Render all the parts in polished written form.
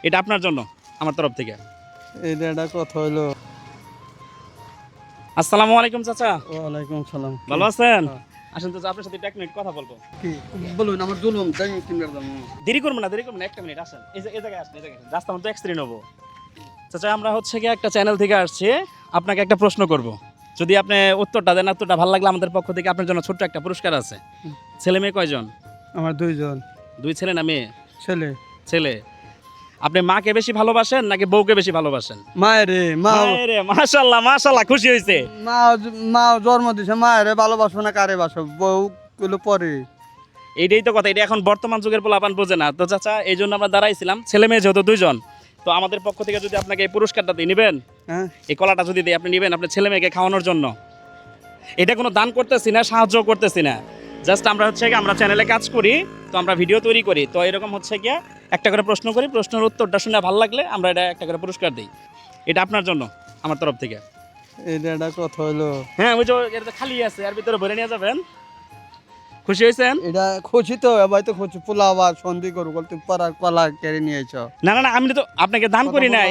এটা আপনার জন্য আমার তরফ থেকে। এটা একটা কথা হইলো। আসসালামু আলাইকুম চাচা। ওয়ালাইকুম সালাম। ভালো আছেন? হ্যাঁ। আসেন চাচা, আপনার সাথে 1 মিনিট কথা বলবো। কি বলুন, আমার জুলুম তাই কিনবার দাম। দেরি করবেন না, 1 মিনিট আসেন। এই জায়গায় আসেন, এই জায়গায় আসেন। রাস্তা মতো এক্সট্রি নেবো। চাচা আমরা হচ্ছে কি একটা চ্যানেল থেকে আসছি, আপনাকে একটা প্রশ্ন করব। যদি আপনি উত্তরটা দেন, উত্তরটা ভালো লাগলে আমাদের পক্ষ থেকে আপনার জন্য ছোট্ট একটা পুরস্কার আছে। ছেলে মেয়ে কয়জন? আমার দুইজন 2 ছেলে না মেয়ে? ছেলে। ছেলে। আপনি মাকে বেশি ভালোবাসেন নাকি বউকে বেশি ভালোবাসেন? মায়ের মা রে মাশাআল্লাহ মাশাআল্লাহ, খুশি হইছে। মা মা জন্ম দিছে, মায়ের ভালোবাসবো না কারে বাসো, বউ গুলো পরে। এইটাই তো কথা, এটা এখন বর্তমান যুগের পোলাপান বোঝে না। তো চাচা এই জন্য আমরা দাঁড়াইছিলাম, ছেলে মেয়ে যেহেতু 2 জন, তো আমাদের পক্ষ থেকে যদি আপনাকে এই পুরস্কারটা দিয়ে নেবেন, হ্যাঁ, এই কলাটা যদি দিই আপনি নেবেন আপনার ছেলে মেয়েকে খাওয়ানোর জন্য। এটা কোনো দান করতেছি না, সাহায্য করতেছি না, জাস্ট আমরা হচ্ছে কি আমরা চ্যানেলে কাজ করি, তো আমরা ভিডিও তৈরি করি, তো এরকম হচ্ছে কি একটা করে প্রশ্ন করি, প্রশ্নের উত্তরটা শুনে ভালো লাগলে আমরা এটা একটা করে পুরস্কার দিই। এটা আপনার জন্য আমার তরফ থেকে। এটা একটা কথা হইলো। হ্যাঁ ওই যে এটা তো খালি আছে, এর ভিতরে ভরে নিয়ে যাবেন। খুশি হয়েছেন? এটা খুশি তো, এবার তো খুশি, পোলা বা সন্ধি করবো বলতে পারার কলা কেড়ে নিয়েছ। না না না, আমি তো আপনাকে দান করি নাই।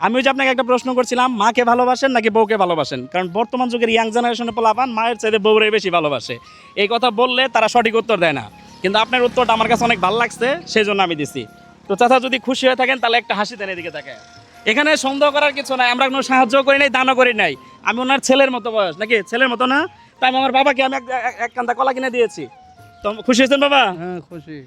আমি ওই যে আপনাকে একটা প্রশ্ন করছিলাম, মাকে ভালোবাসেন নাকি বউকে ভালোবাসেন? কারণ বর্তমান যুগের ইয়াং জেনারেশনে পোলাপান মায়ের চাইতে বউরাই বেশি ভালোবাসে। এই কথা বললে তারা সঠিক উত্তর দেয় না, কিন্তু আপনার উত্তরটা আমার কাছে অনেক ভালো লাগছে, সেই জন্য আমি দিছি। তো চাচা যদি খুশি হয়ে থাকেন তাহলে একটা হাসি দেন এদিকে তাকে। এখানে সন্দেহ করার কিছু নাই, আমরা কোনো সাহায্য করি নাই, দানও করি নাই। আমি ওনার ছেলের মতো বয়স, নাকি ছেলের মতো না? তাই আমার বাবাকে আমি এক কান্দা কলা কিনে দিয়েছি। তো খুশি হয়েছেন বাবা? হ্যাঁ খুশি।